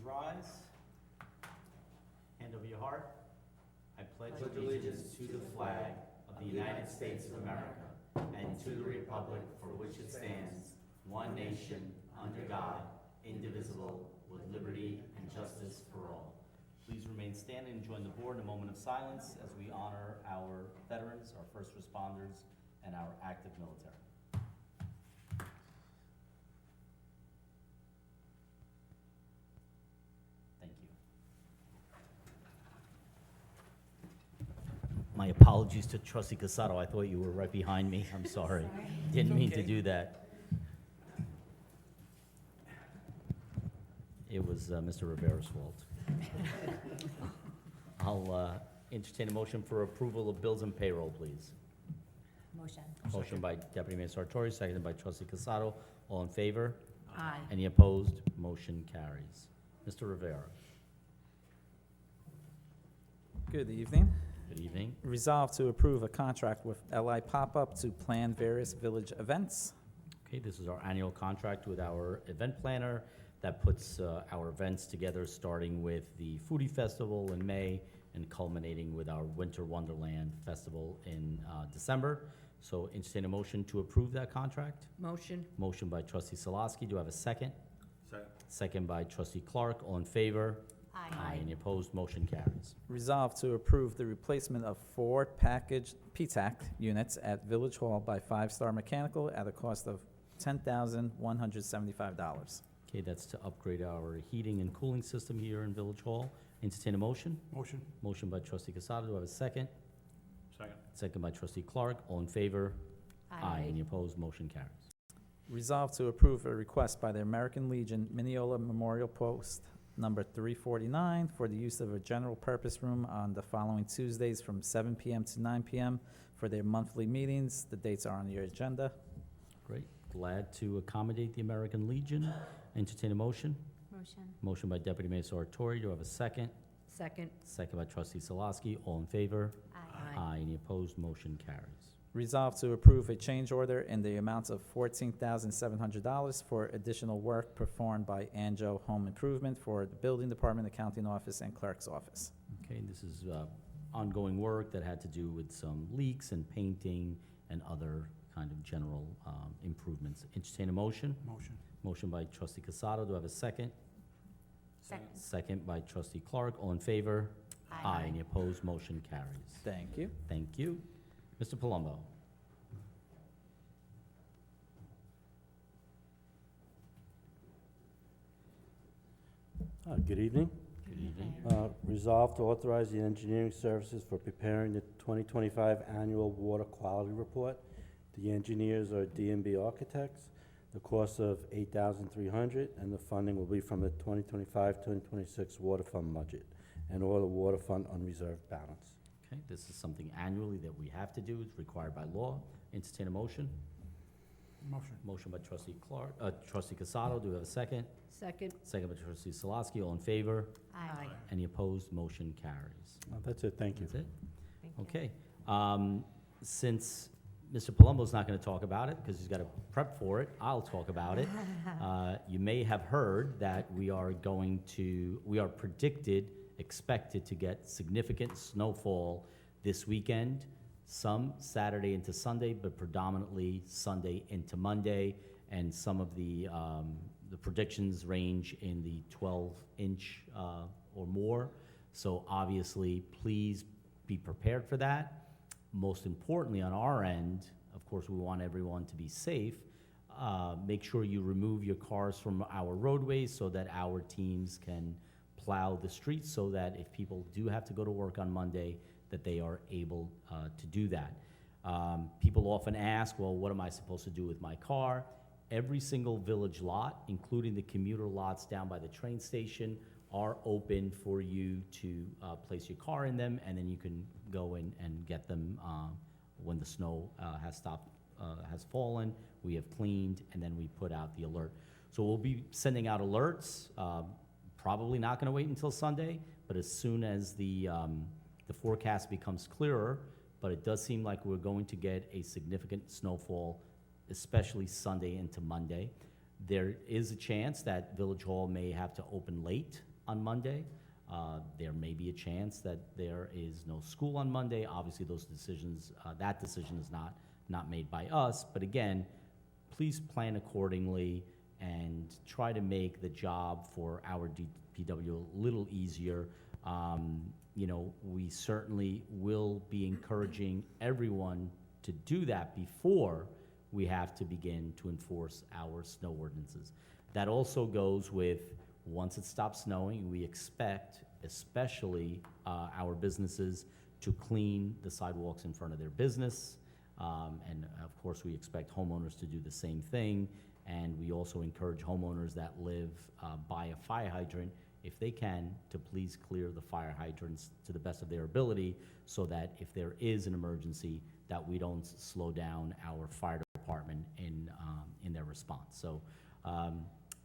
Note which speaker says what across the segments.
Speaker 1: rise. Hand over your heart. I pledge
Speaker 2: allegiance to the flag of the United States of America and to the republic for which it stands, one nation, under God, indivisible, with liberty and justice for all.
Speaker 1: Please remain standing and join the board in a moment of silence as we honor our veterans, our first responders, and our active military. Thank you. My apologies to Trustee Casado. I thought you were right behind me. I'm sorry. Didn't mean to do that. It was Mr. Rivera's fault. I'll entertain a motion for approval of bills and payroll, please.
Speaker 3: Motion.
Speaker 1: Motion by Deputy Mayor Sartori, seconded by Trustee Casado. All in favor?
Speaker 3: Aye.
Speaker 1: Any opposed? Motion carries. Mr. Rivera,
Speaker 4: Good evening.
Speaker 1: good evening.
Speaker 4: Resolved to approve a contract with LI Pop-Up to plan various village events.
Speaker 1: Okay, this is our annual contract with our event planner that puts our events together, starting with the Foodie Festival in May and culminating with our Winter Wonderland Festival in December. So entertain a motion to approve that contract.
Speaker 3: Motion.
Speaker 1: Motion by Trustee Salaski. Do I have a second?
Speaker 2: Second.
Speaker 1: Second by Trustee Clark. All in favor?
Speaker 3: Aye.
Speaker 1: Any opposed? Motion carries.
Speaker 4: Resolved to approve the replacement of 4 packaged PTAC units at Village Hall by Five Star Mechanical at a cost of $10,175.
Speaker 1: Okay, that's to upgrade our heating and cooling system here in Village Hall. Entertain a motion.
Speaker 2: Motion.
Speaker 1: Motion by Trustee Casado. Do I have a second?
Speaker 2: Second.
Speaker 1: Second by Trustee Clark. All in favor? Any opposed? Motion carries.
Speaker 4: Resolved to approve a request by the American Legion Mineola Memorial Post number 349 for the use of a general purpose room on the following Tuesdays from 7 p.m. to 9 p.m. for their monthly meetings. The dates are on your agenda.
Speaker 1: Great. Glad to accommodate the American Legion. Entertain a motion.
Speaker 3: Motion.
Speaker 1: Motion by Deputy Mayor Sartori. Do I have a second?
Speaker 3: Second.
Speaker 1: Second by Trustee Salaski. All in favor?
Speaker 3: Aye.
Speaker 1: Any opposed? Motion carries.
Speaker 4: Resolved to approve a change order in the amount of $14,700 for additional work performed by Anjo Home Improvement for the Building Department, Accounting Office, and Clerk's Office.
Speaker 1: Okay, this is ongoing work that had to do with some leaks and painting and other kind of general improvements. Entertain a motion.
Speaker 2: Motion.
Speaker 1: Motion by Trustee Casado. Do I have a second?
Speaker 3: Second.
Speaker 1: Second by Trustee Clark. All in favor? Any opposed? Motion carries.
Speaker 4: Thank you.
Speaker 1: Thank you. Mr. Palumbo.
Speaker 5: Good evening.
Speaker 1: Good evening.
Speaker 5: Resolved to authorize the engineering services for preparing the 2025 annual water quality report. The engineers are D&B Architects. The cost of $8,300, and the funding will be from the 2025-2026 water fund budget and all the water fund unreserved balance.
Speaker 1: Okay, this is something annually that we have to do. It's required by law. Entertain a motion.
Speaker 2: Motion.
Speaker 1: Motion by Trustee Clark, Trustee Casado. Do we have a second?
Speaker 3: Second.
Speaker 1: Second by Trustee Salaski. All in favor?
Speaker 3: Aye.
Speaker 1: Any opposed? Motion carries.
Speaker 5: That's it, thank you.
Speaker 1: That's it?
Speaker 3: Thank you.
Speaker 1: Okay. Since Mr. Palumbo's not going to talk about it because he's got to prep for it, I'll talk about it. You may have heard that we are expected to get significant snowfall this weekend, some Saturday into Sunday, but predominantly Sunday into Monday, and some of the predictions range in the 12-inch or more. So obviously, please be prepared for that. Most importantly, on our end, of course, we want everyone to be safe. Make sure you remove your cars from our roadways so that our teams can plow the streets, so that if people do have to go to work on Monday, that they are able to do that. People often ask, well, what am I supposed to do with my car? Every single village lot, including the commuter lots down by the train station, are open for you to place your car in them, and then you can go in and get them when the snow has fallen. We have cleaned, and then we put out the alert. So we'll be sending out alerts. Probably not going to wait until Sunday, but as soon as the forecast becomes clearer, but it does seem like we're going to get a significant snowfall, especially Sunday into Monday. There is a chance that Village Hall may have to open late on Monday. There may be a chance that there is no school on Monday. Obviously, those decisions, that decision is not made by us. But again, please plan accordingly and try to make the job for our DPW a little easier. You know, we certainly will be encouraging everyone to do that before we have to begin to enforce our snow ordinances. That also goes with, once it stops snowing, we expect, especially our businesses, to clean the sidewalks in front of their business. And of course, we expect homeowners to do the same thing. And we also encourage homeowners that live by a fire hydrant, if they can, to please clear the fire hydrants to the best of their ability, so that if there is an emergency, that we don't slow down our fire department in their response. So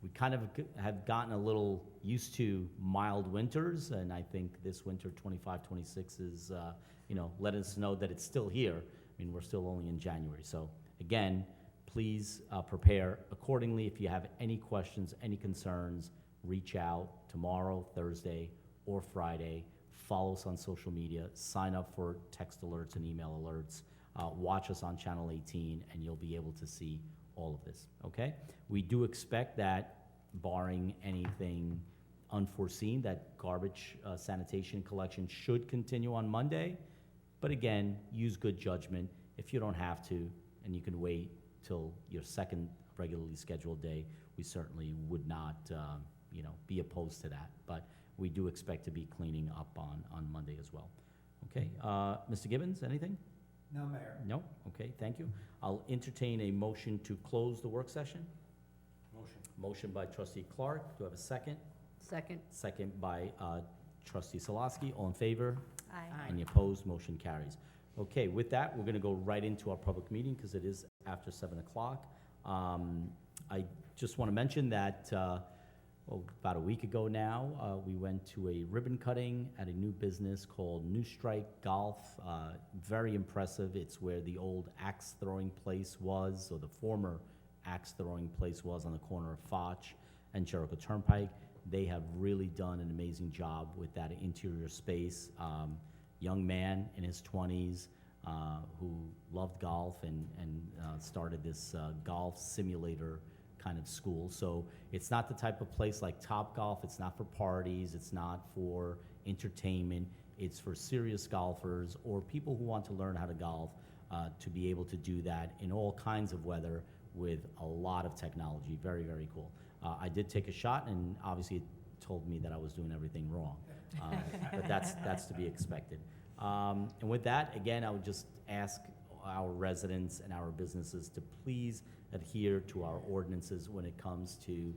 Speaker 1: we kind of have gotten a little used to mild winters, and I think this winter, 25, 26, is, you know, let us know that it's still here. I mean, we're still only in January. So again, please prepare accordingly. If you have any questions, any concerns, reach out tomorrow, Thursday, or Friday. Follow us on social media. Sign up for text alerts and email alerts. Watch us on Channel 18, and you'll be able to see all of this, okay? We do expect that, barring anything unforeseen, that garbage sanitation collection should continue on Monday. But again, use good judgment. If you don't have to, and you can wait till your second regularly scheduled day, we certainly would not, you know, be opposed to that. But we do expect to be cleaning up on Monday as well. Okay, Mr. Gibbons, anything?
Speaker 6: No, Mayor.
Speaker 1: No? Okay, thank you. I'll entertain a motion to close the work session.
Speaker 6: Motion.
Speaker 1: Motion by trustee Clark. Do I have a second?
Speaker 3: Second.
Speaker 1: Second by trustee Solosky. All in favor?
Speaker 3: Aye.
Speaker 1: Any opposed? Motion carries. Okay, with that, we're going to go right into our public meeting because it is after 7 o'clock. I just want to mention that about a week ago now, we went to a ribbon cutting at a new business called New Strike Golf. Very impressive. It's where the old axe throwing place was, or the former axe throwing place was, on the corner of Foch and Jericho Turnpike. They have really done an amazing job with that interior space. Young man in his 20s who loved golf and started this golf simulator kind of school. So it's not the type of place like Topgolf. It's not for parties. It's not for entertainment. It's for serious golfers or people who want to learn how to golf, to be able to do that in all kinds of weather with a lot of technology. Very, very cool. I did take a shot, and obviously it told me that I was doing everything wrong. But that's to be expected. And with that, again, I would just ask our residents and our businesses to please adhere to our ordinances when it comes to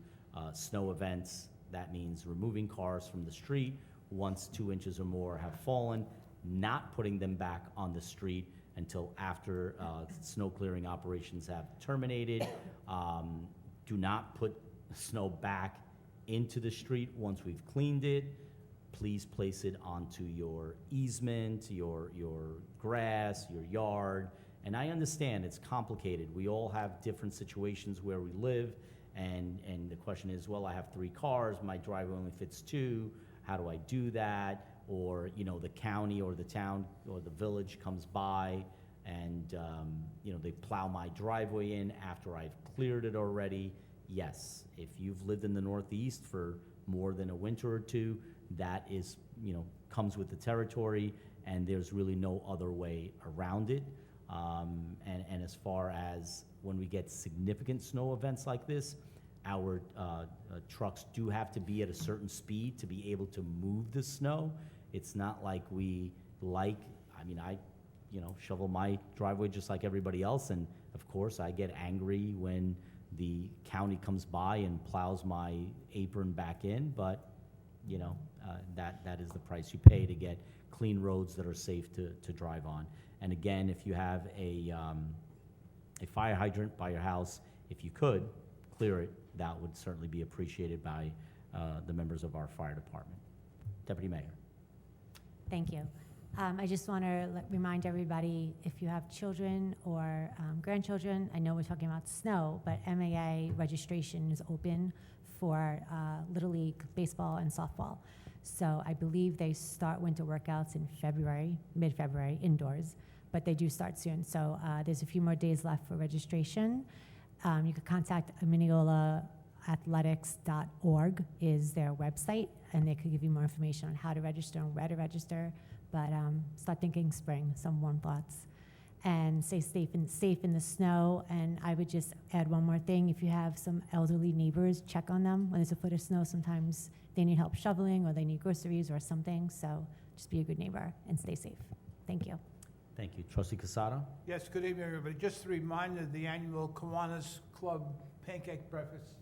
Speaker 1: snow events. That means removing cars from the street once 2 inches or more have fallen, not putting them back on the street until after snow clearing operations have terminated. Do not put snow back into the street once we've cleaned it. Please place it onto your easement, your grass, your yard. And I understand it's complicated. We all have different situations where we live, and the question is, well, I have 3 cars, my driveway only fits 2, how do I do that? Or, you know, the county or the town or the village comes by and, you know, they plow my driveway in after I've cleared it already. Yes, if you've lived in the Northeast for more than a winter or 2, that is, you know, comes with the territory, and there's really no other way around it. And as far as when we get significant snow events like this, our trucks do have to be at a certain speed to be able to move the snow. It's not like I shovel my driveway just like everybody else, and of course I get angry when the county comes by and plows my apron back in, but you know, that is the price you pay to get clean roads that are safe to drive on. And again, if you have a fire hydrant by your house, if you could clear it, that would certainly be appreciated by the members of our fire department. Deputy Mayor.
Speaker 7: Thank you. I just want to remind everybody, if you have children or grandchildren, I know we're talking about snow, but MAA registration is open for Little League baseball and softball. So I believe they start winter workouts in February, mid-February, indoors, but they do start soon. So there's a few more days left for registration. You could contact MineolaAthletics.org is their website, and they could give you more information on how to register and where to register. But start thinking spring, some warm thoughts. And stay safe in the snow. And I would just add one more thing. If you have some elderly neighbors, check on them. When there's a foot of snow, sometimes they need help shoveling or they need groceries or something. So just be a good neighbor and stay safe. Thank you.
Speaker 1: Thank you. Trustee Casado?
Speaker 6: Yes, good evening, everybody. Just a reminder, the annual Kiwanis Club Pancake Breakfast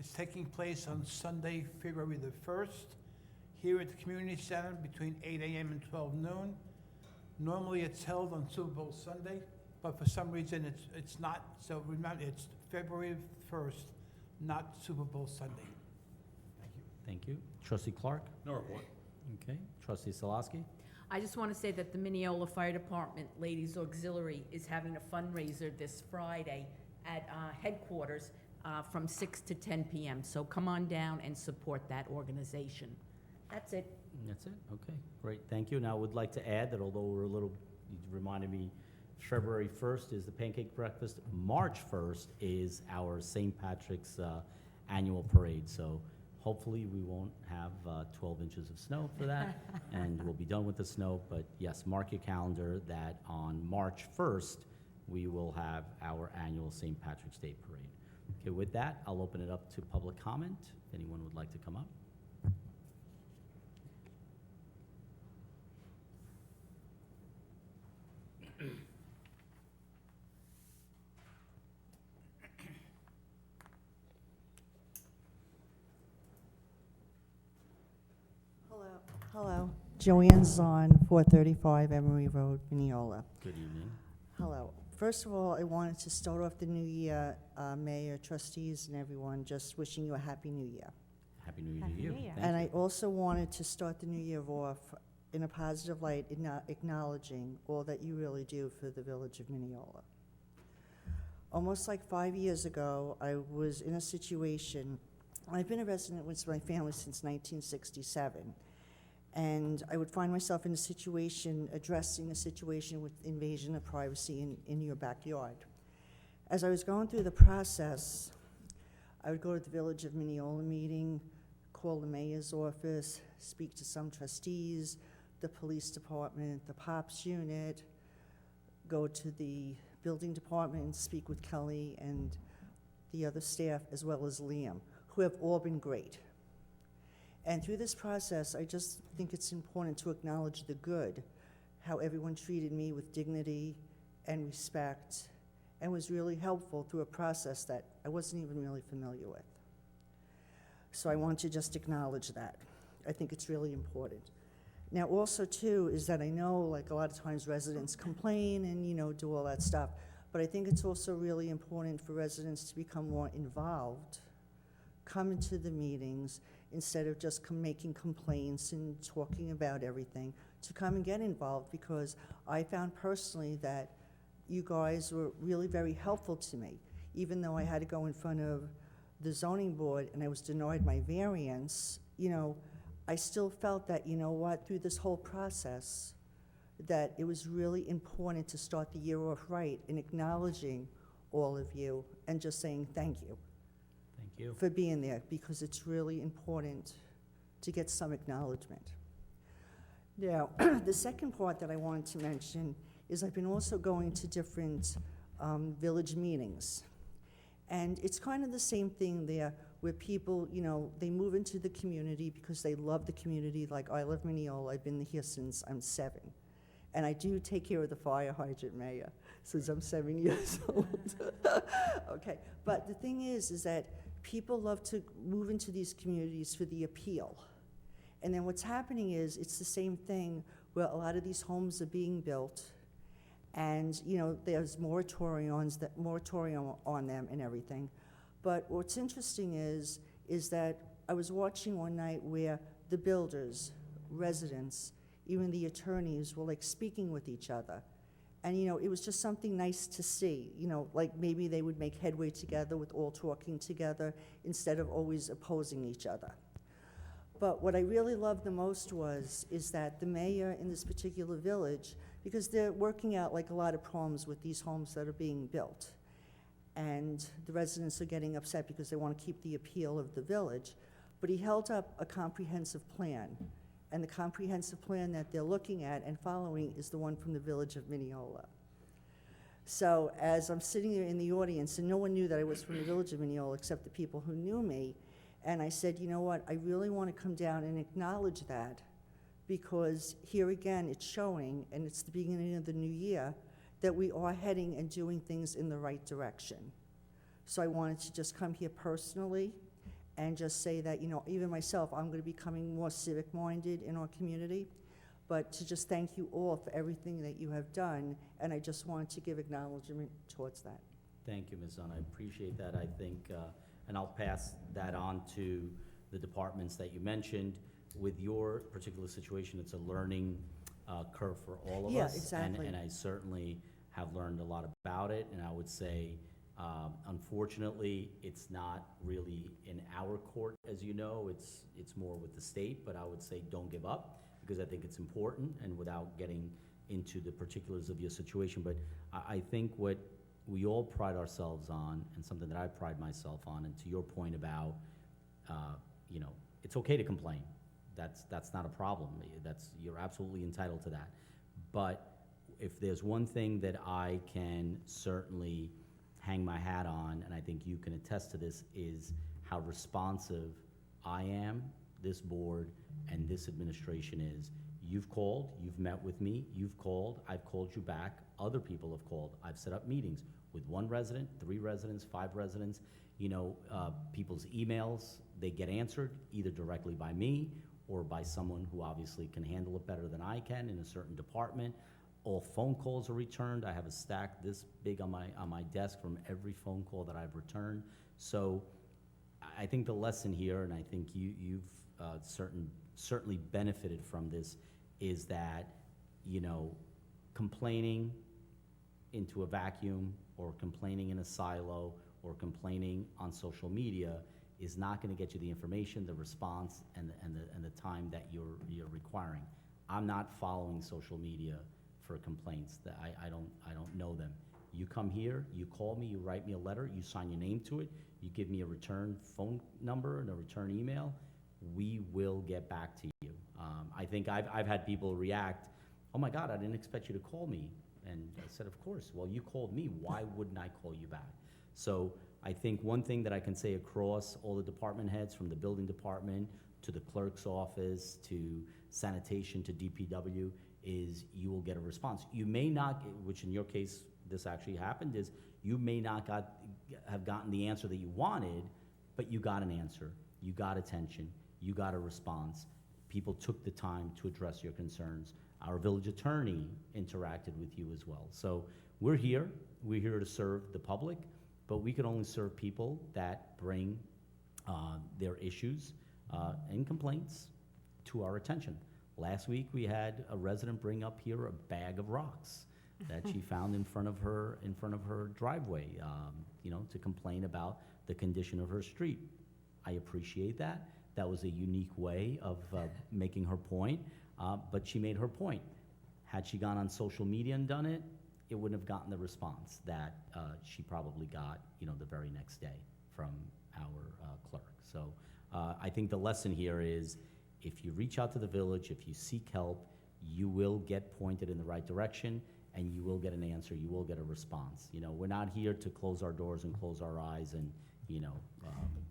Speaker 6: is taking place on Sunday, February the 1st, here at the Community Center between 8 a.m. and 12 noon. Normally, it's held on Super Bowl Sunday, but for some reason, it's not. So remember, it's February 1st, not Super Bowl Sunday. Thank you.
Speaker 1: Thank you. Trustee Clark?
Speaker 6: No report.
Speaker 1: Okay. Trustee Salosky?
Speaker 3: I just want to say that the Mineola Fire Department Ladies Auxiliary is having a fundraiser this Friday at headquarters from 6 to 10 p.m. So come on down and support that organization. That's it.
Speaker 1: That's it? Okay, great, thank you. Now, I would like to add that although we're a little, you reminded me, February 1st is the pancake breakfast. March 1st is our St. Patrick's annual parade. So hopefully we won't have 12 inches of snow for that, and we'll be done with the snow. But yes, mark your calendar that on March 1st, we will have our annual St. Patrick's Day parade. Okay, with that, I'll open it up to public comment. If anyone would like to come up.
Speaker 8: Hello, Joanne Zahn, 435 Emery Road, Mineola.
Speaker 1: Good evening.
Speaker 8: Hello. First of all, I wanted to start off the new year, Mayor, trustees, and everyone, just wishing you a Happy New Year.
Speaker 1: Happy New Year
Speaker 7: Happy
Speaker 1: to you.
Speaker 7: New Year.
Speaker 1: Thank
Speaker 8: And
Speaker 1: you.
Speaker 8: I also wanted to start the new year off in a positive light, acknowledging all that you really do for the village of Mineola. Almost like 5 years ago, I was in a situation, I've been a resident with my family since 1967. And I would find myself in a situation, addressing a situation with invasion of privacy in your backyard. As I was going through the process, I would go to the Village of Mineola meeting, call the mayor's office, speak to some trustees, the police department, the POPs unit, go to the building department and speak with Kelly and the other staff, as well as Liam, who have all been great. And through this process, I just think it's important to acknowledge the good, how everyone treated me with dignity and respect, and was really helpful through a process that I wasn't even really familiar with. So I want to just acknowledge that. I think it's really important. Now, also, too, is that I know, like, a lot of times residents complain and, do all that stuff, but I think it's also really important for residents to become more involved, come into the meetings, instead of just making complaints and talking about everything, to come and get involved, because I found personally that you guys were really very helpful to me. Even though I had to go in front of the zoning board and I was denied my variance, I still felt that, through this whole process, that it was really important to start the year off right in acknowledging all of you and just saying thank you.
Speaker 1: Thank you.
Speaker 8: For being there, because it's really important to get some acknowledgement. Now, the second part that I wanted to mention is I've been also going to different village meetings. And it's kind of the same thing there, where people, they move into the community because they love the community. Like, I love Mineola. I've been here since I'm 7. And I do take care of the fire hydrant, Mayor, since I'm 7 years old. Okay, but the thing is that people love to move into these communities for the appeal. And then what's happening is it's the same thing where a lot of these homes are being built, and there's moratorium on them and everything. But what's interesting is that I was watching one night where the builders, residents, even the attorneys were like speaking with each other. And, it was just something nice to see, like maybe they would make headway together with all talking together instead of always opposing each other. But what I really loved the most is that the mayor in this particular village, because they're working out like a lot of problems with these homes that are being built. And the residents are getting upset because they want to keep the appeal of the village. But he held up a comprehensive plan. And the comprehensive plan that they're looking at and following is the one from the village of Mineola. So as I'm sitting there in the audience, and no one knew that I was from the village of Mineola except the people who knew me, and I said, you know what, I really want to come down and acknowledge that, because here again, it's showing, and it's the beginning of the new year, that we are heading and doing things in the right direction. So I wanted to just come here personally and just say that, even myself, I'm going to be becoming more civic-minded in our community, but to just thank you all for everything that you have done, and I just wanted to give acknowledgement towards that.
Speaker 1: Thank you, Ms. Zahn. I appreciate that. I think, and I'll pass that on to the departments that you mentioned. With your particular situation, it's a learning curve for all of
Speaker 8: Yeah,
Speaker 1: us.
Speaker 8: exactly.
Speaker 1: And I certainly have learned a lot about it, and I would say, unfortunately, it's not really in our court, as you know. It's more with the state, but I would say don't give up, because I think it's important, and without getting into the particulars of your situation. But I think what we all pride ourselves on, and something that I pride myself on, and to your point about, it's okay to complain. That's not a problem. You're absolutely entitled to that. But if there's one thing that I can certainly hang my hat on, and I think you can attest to this, is how responsive I am, this board, and this administration is. You've called, you've met with me, you've called, I've called you back, other people have called. I've set up meetings with 1 resident, 3 residents, 5 residents. People's emails, they get answered either directly by me or by someone who obviously can handle it better than I can in a certain department. All phone calls are returned. I have a stack this big on my desk from every phone call that I've returned. So I think the lesson here, and I think you've certainly benefited from this, is that, complaining into a vacuum, or complaining in a silo, or complaining on social media is not going to get you the information, the response, and the time that you're requiring. I'm not following social media for complaints. That I don't know them. You come here, you call me, you write me a letter, you sign your name to it, you give me a return phone number and a return email, we will get back to you. I think I've had people react, oh my God, I didn't expect you to call me. And I said, of course, well, you called me, why wouldn't I call you back? So I think one thing that I can say across all the department heads, from the building department to the clerk's office to sanitation to DPW, is you will get a response. You may not, which in your case this actually happened, is you may not have gotten the answer that you wanted, but you got an answer, you got attention, you got a response. People took the time to address your concerns. Our village attorney interacted with you as well. So we're here to serve the public, but we can only serve people that bring their issues and complaints to our attention. Last week, we had a resident bring up here a bag of rocks that she found in front of her driveway, to complain about the condition of her street. I appreciate that. That was a unique way of making her point, but she made her point. Had she gone on social media and done it, it wouldn't have gotten the response that she probably got, the very next day from our clerk. So I think the lesson here is, if you reach out to the village, if you seek help, you will get pointed in the right direction, and you will get an answer, you will get a response. We're not here to close our doors and close our eyes and,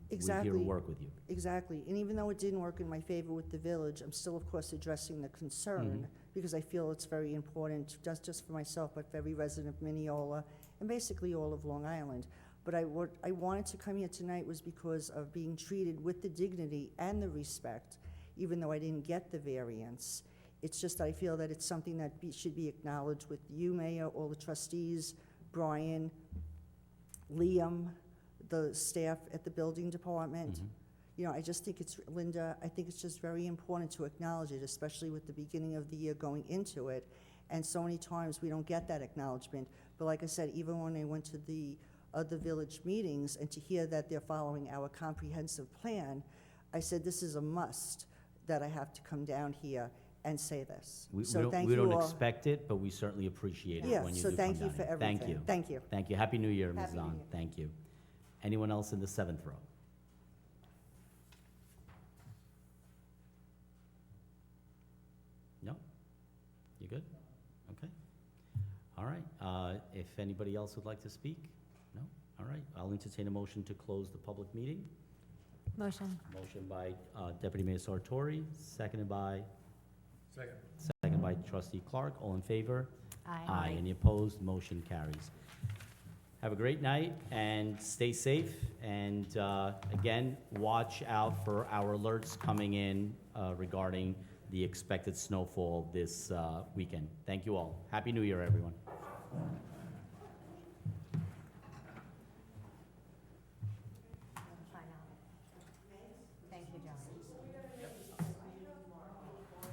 Speaker 8: Exactly.
Speaker 1: we're here to work with you.
Speaker 8: Exactly. And even though it didn't work in my favor with the village, I'm still, of course, addressing the concern, because I feel it's very important, just for myself, but for every resident of Mineola, and basically all of Long Island. But what I wanted to come here tonight was because of being treated with the dignity and the respect, even though I didn't get the variance. It's just I feel that it's something that should be acknowledged with you, Mayor, all the trustees, Brian, Liam, the staff at the building department. I just think it's, Linda, I think it's just very important to acknowledge it, especially with the beginning of the year going into it. And so many times, we don't get that acknowledgement. But like I said, even when I went to the other village meetings, and to hear that they're following our comprehensive plan, I said, this is a must, that I have to come down here and say this. So thank
Speaker 1: We
Speaker 8: you
Speaker 1: don't
Speaker 8: all.
Speaker 1: expect it, but we certainly appreciate it
Speaker 8: Yeah,
Speaker 1: when you
Speaker 8: so
Speaker 1: do come
Speaker 8: thank you
Speaker 1: down
Speaker 8: for
Speaker 1: here.
Speaker 8: everything.
Speaker 1: Thank you.
Speaker 8: Thank you.
Speaker 1: Thank you. Happy New Year, Ms.
Speaker 8: Happy New
Speaker 1: Zahn.
Speaker 8: Year.
Speaker 1: Thank you. Anyone else in the seventh row? No? You good? Okay. All right. If anybody else would like to speak? No? All right. I'll entertain a motion to close the public meeting.
Speaker 7: Motion.
Speaker 1: Motion by Deputy Mayor Sartori, seconded by?
Speaker 6: Second.
Speaker 1: Seconded by Trustee Clark. All in favor?
Speaker 7: Aye.
Speaker 1: Any opposed? Motion carries. Have a great night and stay safe. And again, watch out for our alerts coming in regarding the expected snowfall this weekend. Thank you all. Happy New Year, everyone.